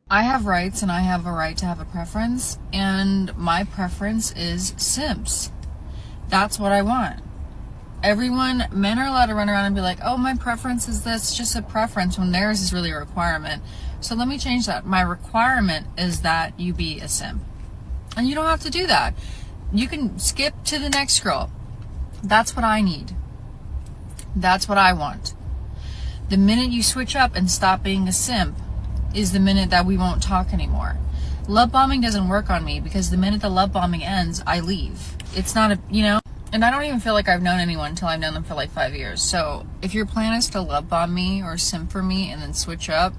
I have rights and I have a right to have a preference, and my preference is Simps. That's what I want. Men are allowed to run around and be like, oh, my preference is this, just a preference, when theirs is really a requirement. So let me change that. My requirement is that you be a simp. And you don't have to do that. You can skip to the next girl. That's what I need. That's what I want. The minute you switch up and stop being a simp is the minute that we won't talk anymore. Love bombing doesn't work on me because the minute the love bombing ends, I leave. It's not and I don't even feel like I've known anyone until I've known them for like 5 years. So if your plan is to love bomb me or simp for me and then switch up,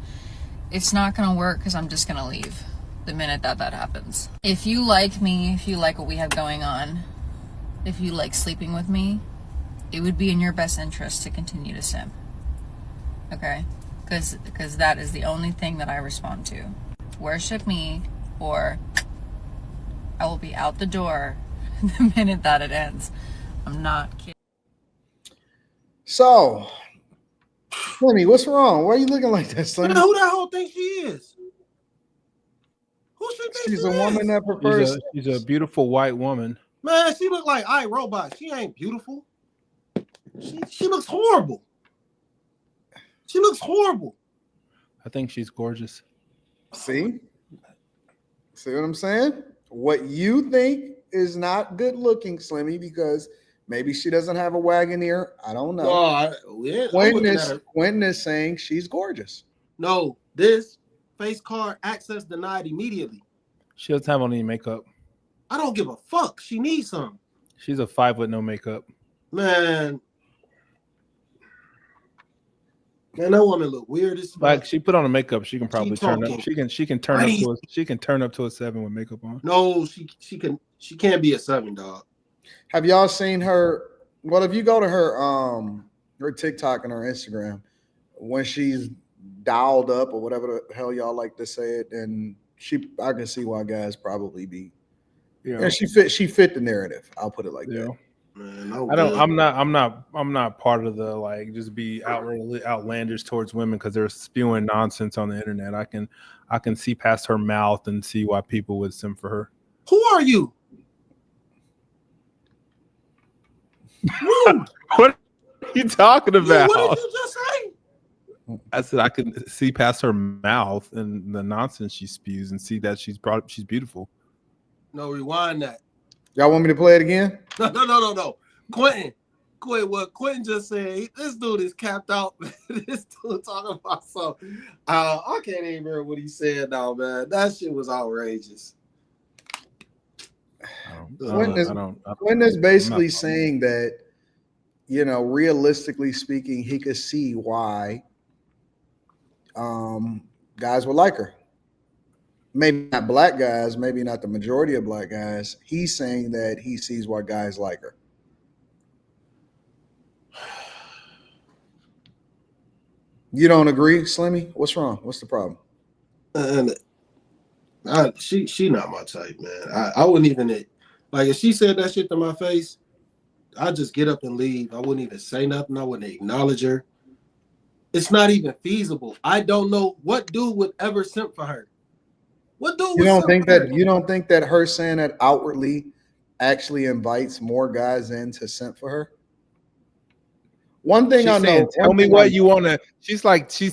it's not going to work because I'm just going to leave the minute that happens. If you like me, if you like what we have going on, if you like sleeping with me, it would be in your best interest to continue to simp. Okay? Because that is the only thing that I respond to. Worship me, or I will be out the door the minute that it ends. I'm not kidding. So, Slimmy, what's wrong? Why are you looking like that, Slimmy? Man, who that whole think she is? Who she think She's a woman that prefers. She's a beautiful white woman. Man, she look like iRobot. She ain't beautiful. She looks horrible. She looks horrible. I think she's gorgeous. See what I'm saying? What you think is not good looking, Slimmy, because maybe she doesn't have a Wagoneer. I don't know. Quentin is saying she's gorgeous. No, this face card access denied immediately. She doesn't have any makeup. I don't give a fuck. She needs some. She's a 5 with no makeup. Man, that woman look weird as fuck. Like, she put on a makeup, she can probably turn up. She can turn up to a 7 with makeup on. No, she can't be a 7, dog. Have y'all seen her? Well, if you go to her TikTok and her Instagram, when she's dialed up or whatever the hell y'all like to say it, and I can see why guys probably be. Yeah, and she fit the narrative. I'll put it like that. Man, I'm not part of the like just be outlandish towards women because they're spewing nonsense on the internet. I can see past her mouth and see why people would simp for her. Who are you? What are you talking about? What did you just say? I said I can see past her mouth and the nonsense she spews and see that she's beautiful. No, rewind that. Y'all want me to play it again? No. Quentin, what Quentin just said, this dude is capped out. This dude talking about something. I can't even remember what he said now, man. That shit was outrageous. Quentin is basically saying that, realistically speaking, he could see why guys would like her. Maybe not black guys, maybe not the majority of black guys. He's saying that he sees why guys like her. You don't agree, Slimmy? What's wrong? What's the problem? She not my type, man. I wouldn't even like if she said that shit to my face, I'd just get up and leave. I wouldn't even say nothing. I wouldn't acknowledge her. It's not even feasible. I don't know what dude would ever simp for her. What dude? You don't think that her saying that outwardly actually invites more guys in to simp for her? One thing I know. Tell me what you want to. She's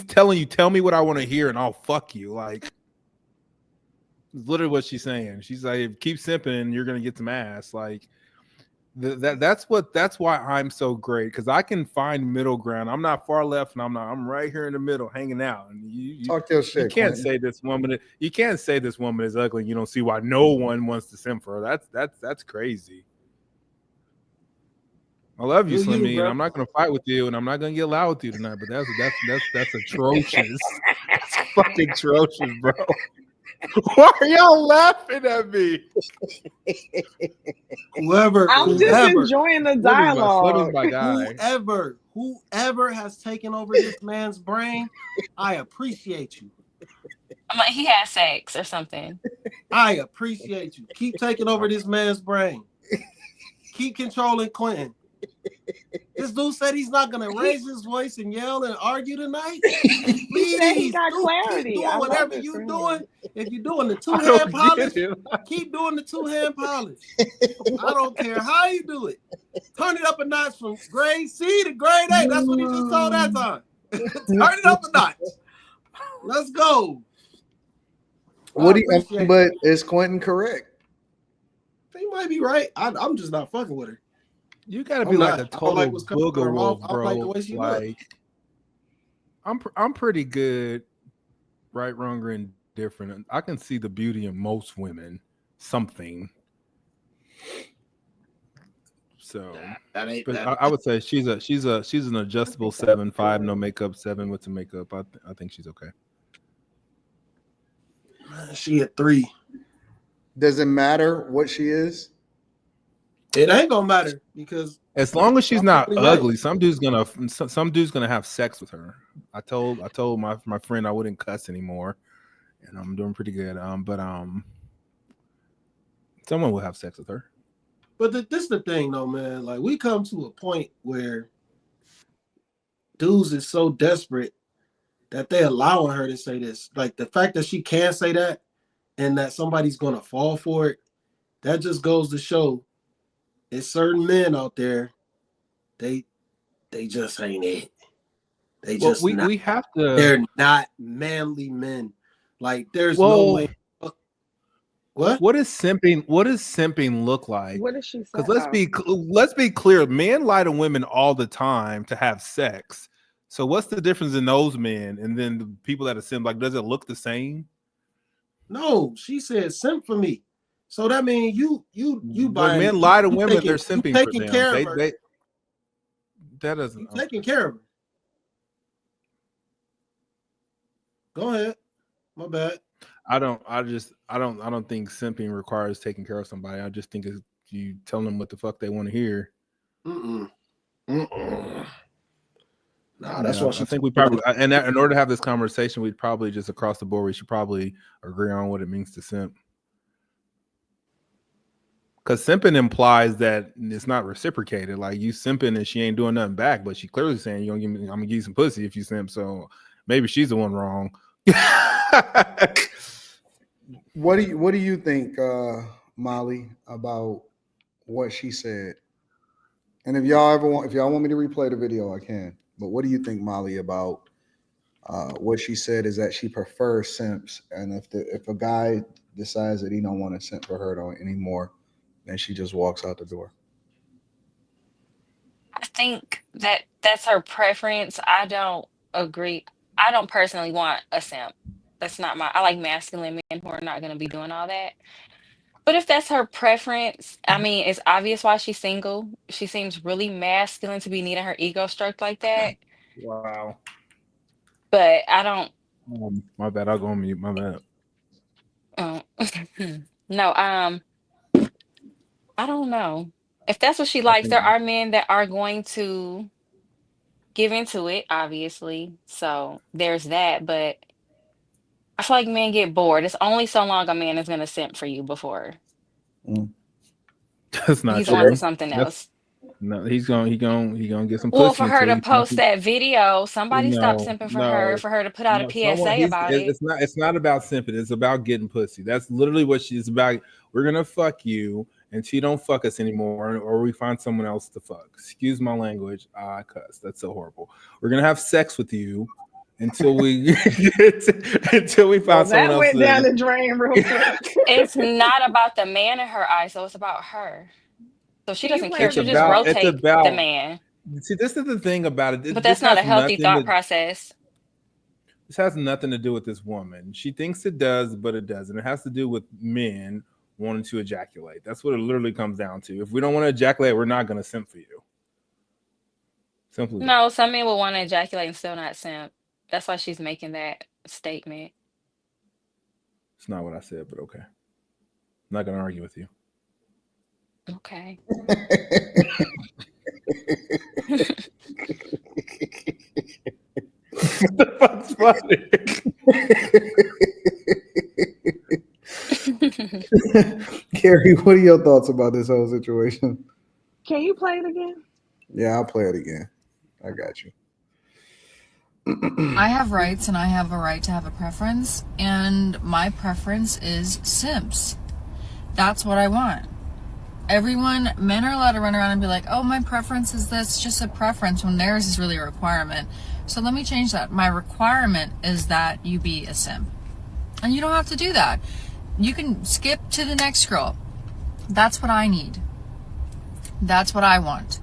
telling you, tell me what I want to hear, and I'll fuck you. Like, it's literally what she's saying. She's like, keep simping, you're gonna get some ass. Like, that's why I'm so great, because I can find middle ground. I'm not far left, and I'm right here in the middle, hanging out. And you talk your shit. You can't say this woman. You can't say this woman is ugly. And you don't see why no one wants to simp for her. That's crazy. I love you, Slimmy, and I'm not gonna fight with you, and I'm not gonna get loud with you tonight. But that's atrocious. That's fucking atrocious, bro. Why are y'all laughing at me? I'm just enjoying the dialogue. My guy. Whoever has taken over this man's brain, I appreciate you. Like he has sex or something. I appreciate you. Keep taking over this man's brain. Keep controlling Quentin. This dude said he's not gonna raise his voice and yell and argue tonight. He said he Please, got dude, clarity. keep doing I love whatever it you for him. doing. If you're doing the I two-hand don't polish, get it. keep doing the two-hand polish. I don't care how you do it. Turn it up a notch from grade C to grade A. That's what he just told that time. Turn it up a notch. Let's go. What do you? appreciate But is Quentin correct? He might be right. I'm just not fucking with her. You gotta be I'm like not. a I don't total like what's coming out of her booger mouth. wolf, I bro. don't like the way she looks. I'm pretty good, right, wrong, or indifferent. I can see the beauty in most women. Something. So, That ain't. but That, I would say she's an adjustable 7'5", no makeup 7 with some makeup. I think she's okay. she a 3. Does it matter what she is? It ain't gonna matter because As long as she's not Right. ugly, some dude's gonna have sex with her. I told my friend I wouldn't cuss anymore, and I'm doing pretty good. But someone will have sex with her. But this is the thing, though, man. Like, we come to a point where dudes is so desperate that they allowing her to say this. Like, the fact that she can say that and that somebody's gonna fall for it, that just goes to show it's certain men out there, they just ain't it. They Well, just not. we have to. They're not manly men. Like, there's no way. What is simping? What does simping look like? What did she say? Because let's be clear, men lie to women all the time to have sex. So what's the difference in those men and then the people that are simp? Like, does it look the same? No, she said simp for me. So that means you When buying. men lie to women, taking, they're simping for them. Care of her. That doesn't. You taking care of her. Go ahead. My bad. I don't think simping requires taking care of somebody. I just think it's you telling them what the fuck they want to hear. Nah, that's what I think we probably, and in order to have this conversation, we'd probably just across the board, we should probably agree on what it means to simp. Because simping implies that it's not reciprocated. Like, you simping and she ain't doing nothing back, but she clearly saying I'm gonna give you some pussy if you simp. So maybe she's the one wrong. What do you think, Molly, about what she said? And if y'all want me to replay the video, I can. But what do you think, Molly, about what she said is that she prefers simps, and if a guy decides that he don't want to simp for her anymore, then she just walks out the door? I think that's her preference. I don't agree. I don't personally want a simp. That's not I like masculine men who are not going to be doing all that. But if that's her preference, I mean, it's obvious why she's single. She seems really masculine to be needing her ego stroked like that. Wow. But I don't. My bad. I'll go on mute. My bad. No, I don't know. If that's what she likes, there are men that are going to give into it, obviously. So there's that. But I feel like men get bored. It's only so long a man is going to simp for you before That's not he's true. on to something else. No, he's gonna get some pussy. Well, for her to post that video, somebody stopped simping for her to put out a PSA about it. It's not about simping. It's about getting pussy. That's literally what she's about. We're gonna fuck you until you don't fuck us anymore, or we find someone else to fuck. Excuse my language. I cuss. That's so horrible. We're gonna have sex with you until we until we find someone else. That went down the drain real quick. It's not about the man in her eyes, so it's about her. So she doesn't care. She'll just rotate the man. See, this is the thing about it. But that's not a healthy thought process. This has nothing to do with this woman. She thinks it does, but it doesn't. It has to do with men wanting to ejaculate. That's what it literally comes down to. If we don't want to ejaculate, we're not going to simp for you. Simply. No, some men will want to ejaculate and still not simp. That's why she's making that statement. It's not what I said, but okay. I'm not going to argue with you. Okay. The fuck's funny? Carrie, what are your thoughts about this whole situation? Can you play it again? Yeah, I'll play it again. I got you. I have rights and I have a right to have a preference, and my preference is simps. That's what I want. Men are allowed to run around and be like, oh, my preference is this, just a preference, when theirs is really a requirement. So let me change that. My requirement is that you be a simp. And you don't have to do that. You can skip to the next girl. That's what I need. That's what I want.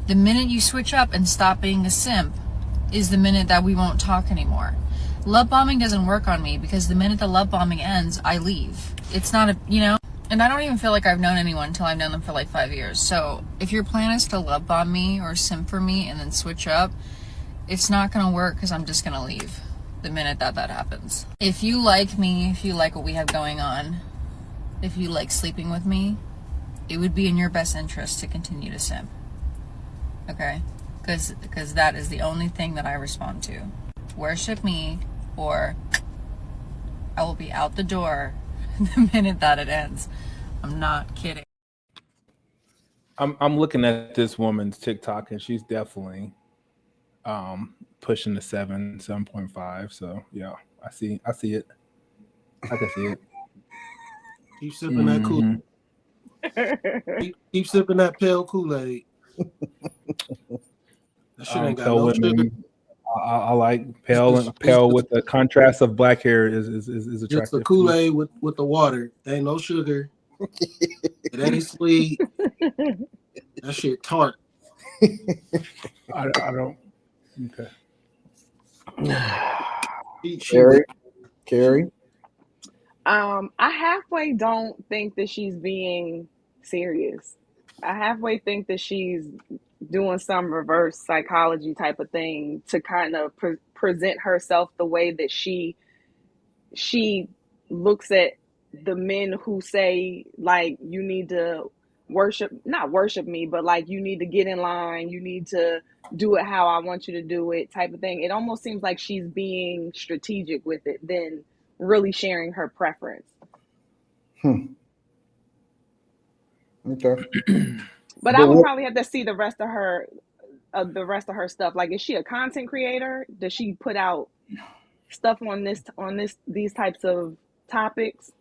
The minute you switch up and stop being a simp is the minute that we won't talk anymore. Love bombing doesn't work on me because the minute the love bombing ends, I leave. It's not and I don't even feel like I've known anyone until I've known them for like 5 years. So if your plan is to love bomb me or simp for me and then switch up, it's not going to work because I'm just going to leave the minute that happens. If you like me, if you like what we have going on, if you like sleeping with me, it would be in your best interest to continue to simp. Okay? Because that is the only thing that I respond to. Worship me, or I will be out the door the minute that it ends. I'm not kidding. I'm looking at this woman's TikTok and she's definitely pushing the 7.5. So yeah, I see it. I can see it. Keep sipping that Kool-Aid. Keep sipping that pale Kool-Aid. That shit ain't got Pale no women. sugar. I like pale with the contrast of black hair is attractive. Just the Kool-Aid with the water. There ain't no sugar. It ain't sweet. That shit tart. I don't. Okay. Carrie. I halfway don't think that she's being serious. I halfway think that she's doing some reverse psychology type of thing to kind of present herself the way that she looks at the men who say, like, you need to not worship me, but like, you need to get in line, you need to do it how I want you to do it, type of thing. It almost seems like she's being strategic with it than really sharing her preference. Okay. But I would probably have to see the rest of her stuff. Like, is she a content creator? Does she put out stuff on these types of topics?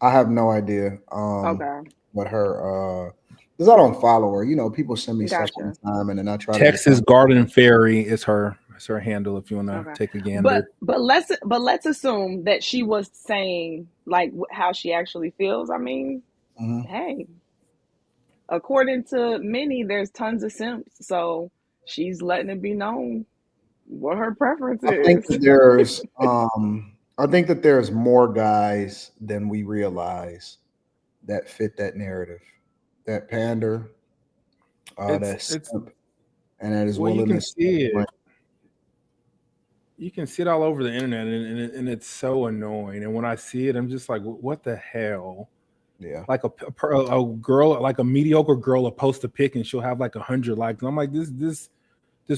I have no idea. Okay. What her because I don't follow her. You know, people send me stuff all Gotcha. the time, and then I try Texas to Garden Fairy is her handle if you want to Okay. take a gander. But let's assume that she was saying like how she actually feels. I mean, hey, according to many, there's tons of simps, so she's letting it be known what her preference I think is. that there's I think that there's more guys than we realize that fit that narrative. That pander, that simp, and that is well, you willing can to see it. money. You can see it all over the internet, and it's so annoying. And when I see it, I'm just like, what the hell? Yeah. Like a girl, like a mediocre girl, will post a pic and she'll have like 100 likes. And I'm like, this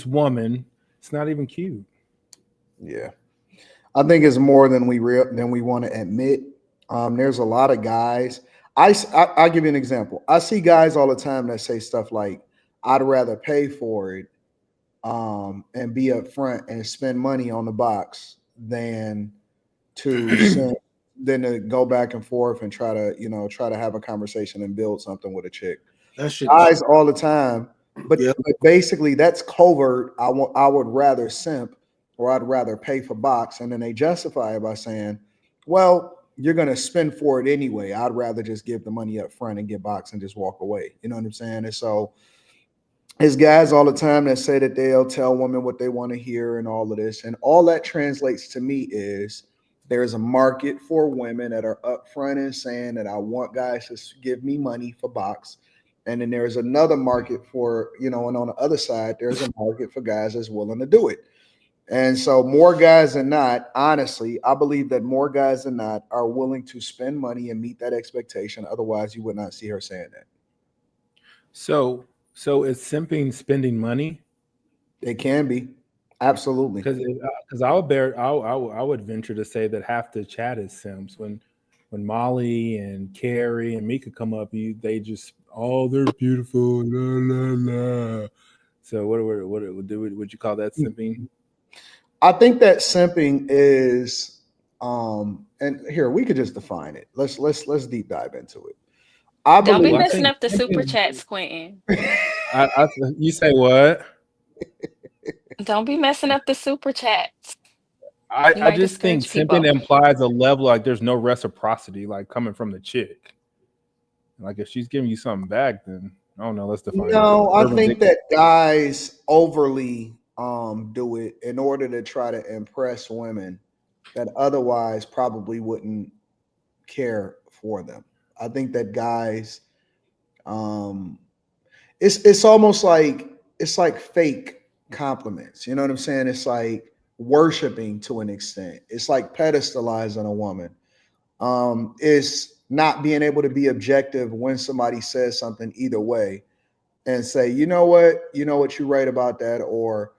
woman, it's not even cute. Yeah. I think it's more than we want to admit. There's a lot of guys. I'll give you an example. I see guys all the time that say stuff like, "I'd rather pay for it, and be upfront and spend money on the box than to go back and forth and try to have a conversation and build something with a chick." That shit. Guys all the time, but, Yep. but basically that's covert. I would rather simp, or I'd rather pay for box, and then they justify it by saying, well, you're going to spend for it anyway. I'd rather just give the money up front and get box and just walk away. You know what I'm saying? And so there's guys all the time that say that they'll tell women what they want to hear and all of this. And all that translates to me is there's a market for women that are upfront and saying that I want guys to give me money for box. And then there's another market for, and on the other side, there's a market for guys that's willing to do it. And so more guys than not, honestly, I believe that more guys than not are willing to spend money and meet that expectation. Otherwise, you would not see her saying that. So is simping spending money? It can be. Absolutely. Because I would venture to say that half the chat is simps. When Molly and Carrie and Mika come up, they're beautiful, la la la. So what would you call that simping? I think that simping is, and here we could just define it. Let's deep dive into it. I Don't be believe Well, I messing think up the super simping. chats, Quentin. I you say what? Don't be messing up the super chats. You I might just think discourage simping people. implies a level like there's no reciprocity, like coming from the chick. Like if she's giving you something back, then I don't know. Let's define it. No, I Urban think Dictionary. that guys overly do it in order to try to impress women that otherwise probably wouldn't care for them. I think that guys, um it's almost like it's like fake compliments. You know what I'm saying? It's like worshiping to an extent. It's like pedestalizing a woman. It's not being able to be objective when somebody says something either way and say, you know what, you're right about that, or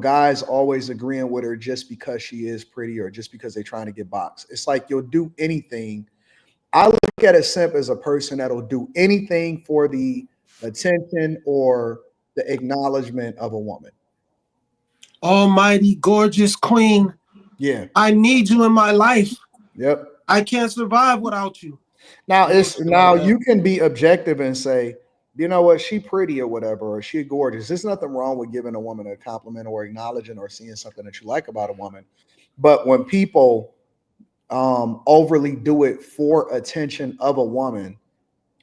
guys always agreeing with her just because she is pretty or just because they're trying to get boxed. It's like you'll do anything. I look at a simp as a person that'll do anything for the attention or the acknowledgement of a woman. Almighty, gorgeous queen, Yeah. I need you in my life. Yep. I can't survive without you. Now Bullshit like that. you can be objective and say, you know what, she pretty or whatever, or she gorgeous. There's nothing wrong with giving a woman a compliment or acknowledging or seeing something that you like about a woman. But when people overly do it for attention of a woman,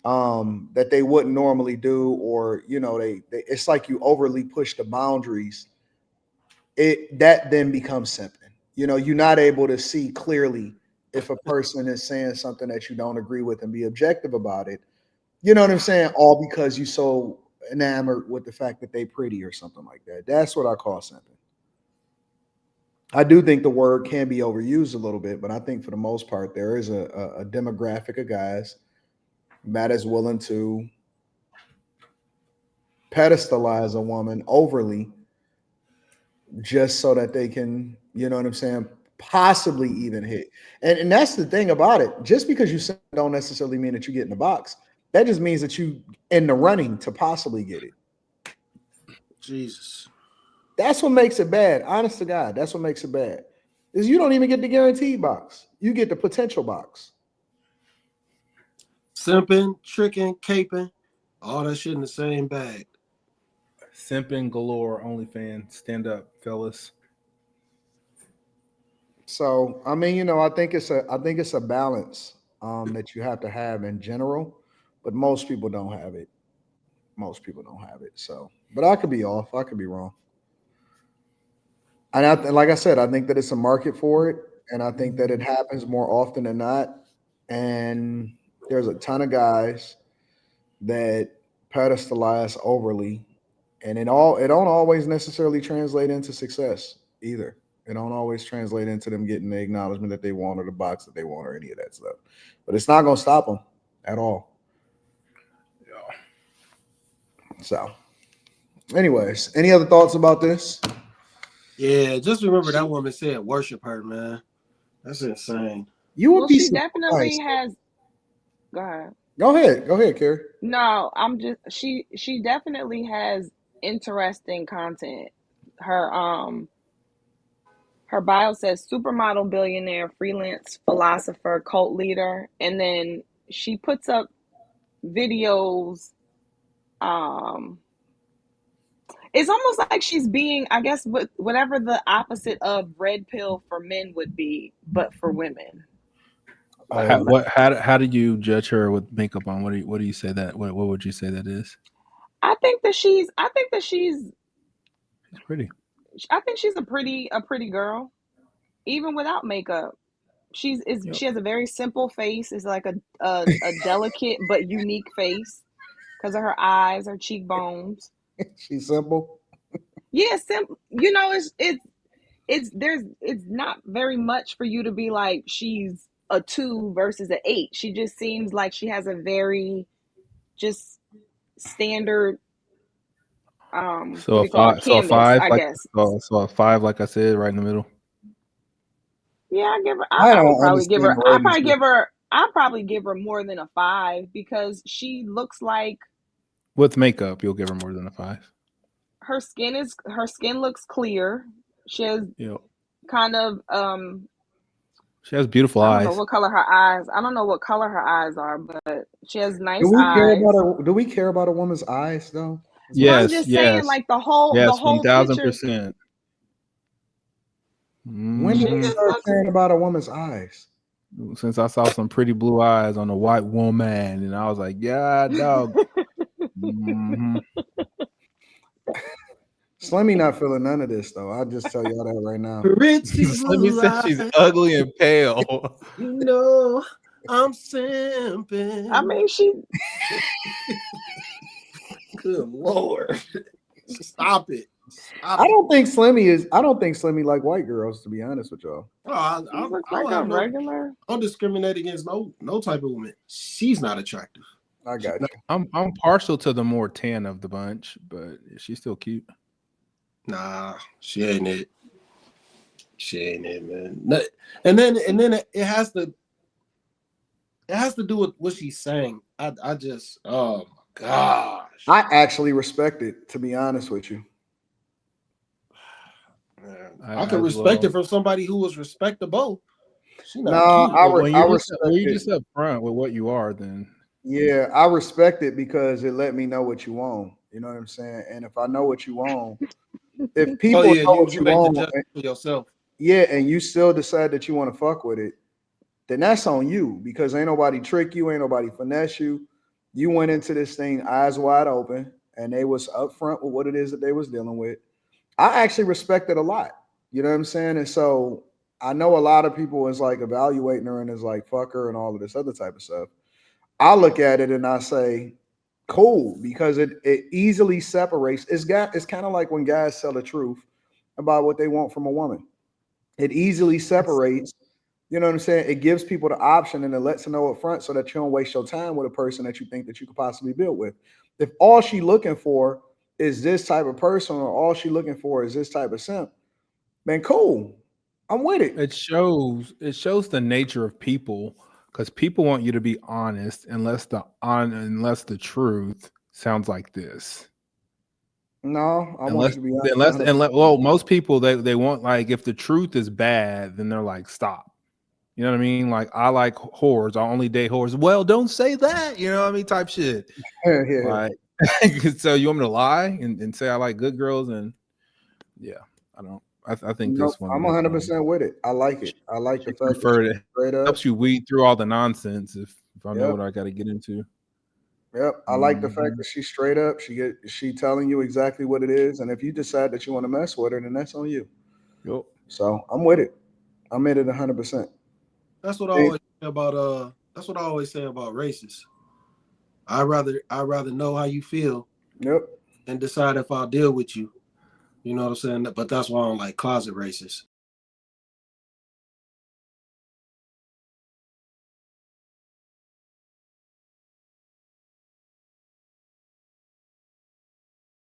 that they wouldn't normally do, or they it's like you overly push the boundaries. It that then becomes simping. You're not able to see clearly if a person is saying something that you don't agree with and be objective about it. You know what I'm saying? All because you so enamored with the fact that they pretty or something like that. That's what I call simping. I do think the word can be overused a little bit, but I think for the most part there is a demographic of guys that is willing to pedestalize a woman overly just so that they can, you know what I'm saying, possibly even hit. And that's the thing about it. Just because you say don't necessarily mean that you get in the box. That just means that you in the running to possibly get it. Jesus. That's what makes it bad. Honest to God, that's what makes it bad. Is you don't even get the guaranteed box. You get the potential box. Simping, tricking, caping, all that shit in the same bag. Simping galore, OnlyFans, stand up, fellas. So I mean, I think it's a balance that you have to have in general, but most people don't have it. Most people don't have it. So, but I could be off. I could be wrong. And like I said, I think that it's a market for it, and I think that it happens more often than not. And there's a ton of guys that pedestalize overly, and it don't always necessarily translate into success either. It don't always translate into them getting the acknowledgement that they want or the box that they want or any of that stuff. But it's not going to stop them at all. Yeah. So, anyways, any other thoughts about this? Yeah, just remember that woman said worship her, man. That's insane. You would Well, be she surprised. definitely has. Go ahead. Go ahead, Carrie. No, I'm just she definitely has interesting content. Her bio says supermodel, billionaire, freelance philosopher, cult leader, and then she puts up videos. It's almost like she's being, I guess, whatever the opposite of red pill for men would be, but for women. How do you judge her with makeup on? What do you say that? What would you say that is? I think that she's She's pretty. I think she's a pretty girl, even without makeup. Yep. She has a very simple face. It's like a delicate but unique face because of her eyes, her cheekbones. She's simple. Yeah, it's not very much for you to be like she's a 2 versus an 8. She just seems like she has a very just standard what So do a you call it, five, canvas, I like guess. so a 5, like I said, right in the middle. Yeah, I I would don't probably give understand her the rating system. I'd probably give her more than a 5 because she looks like With makeup, you'll give her more than a 5. her skin looks clear. She has Yeah. kind of She has beautiful I don't know eyes. what color her eyes. I don't know what color her eyes are, but she has Do nice we care eyes. about do we care about a woman's eyes though? That's what But I'm I'm Yes, just saying, yes, like the yes, whole picture. 1000%. When do She we Hmm. just start looks. caring about a woman's eyes? Since I saw some pretty blue eyes on a white woman, and I was like, yeah, dog. Hmm. Slimmy not feeling none of this though. I'll just tell y'all that right now. Pretty Slimmy blue said she's eyes, ugly and pale. you know I'm I simping. mean, she. Good Lord. Stop it. Stop I it. don't think Slimmy like white girls, to be honest with y'all. Oh, I, She I, looks I like don't a have no, regular. I don't discriminate against no type of woman. She's not attractive. I got No, you. I'm partial to the more tan of the bunch, but she's still cute. Nah, she ain't it. She ain't it, man. And then it has to do with what she's saying. I just oh my gosh. I actually respect it, to be honest with you. Man, I I could as respect well. it from somebody who was respectable. She No, not cute. When I when respect you're it. just up front with what you are, then Yeah, I respect it because it let me know what you want. You know what I'm saying? And if I know what you want, if Oh people yeah, know you what you you make the want, judgment for yourself. yeah, and you still decide that you want to fuck with it, then that's on you because ain't nobody trick you, ain't nobody finesse you. You went into this thing eyes wide open and they was upfront with what it is that they was dealing with. I actually respect it a lot. You know what I'm saying? And so I know a lot of people is like evaluating her and is like fuck her and all of this other type of stuff. I look at it and I say, cool, because it easily separates. It's kind of like when guys tell the truth about what they want from a woman. It easily separates. You know what I'm saying? It gives people the option and it lets them know up front so that you don't waste your time with a person that you think that you could possibly build with. If all she looking for is this type of person or all she looking for is this type of simp, man, cool. I'm with it. it shows the nature of people because people want you to be honest unless the truth sounds like this. No, I want you Unless to be honest unless 100%. unless well, most people they want like if the truth is bad, then they're like stop. You know what I mean? Like I like whores. I only date whores. Well, don't say that. You know what I mean? Type shit. Yeah, yeah. Like so you want me to lie and say I like good girls and yeah, I don't. I think Nope, this one I'm is 100% with it. I like it. I like the fact that prefer she's it straight up. helps you weed through all the nonsense if I know Yep. what I got to get into. Yep. I like the fact Mhm. that she's straight up. She telling you exactly what it is. And if you decide that you want to mess with her, then that's on you. Yup. So I'm with it. I'm in it 100%. That's what I Hey, always say about that's what I always say about races. I rather know how you feel yep. and decide if I'll deal with you. You know what I'm saying? But that's why I don't like closet races.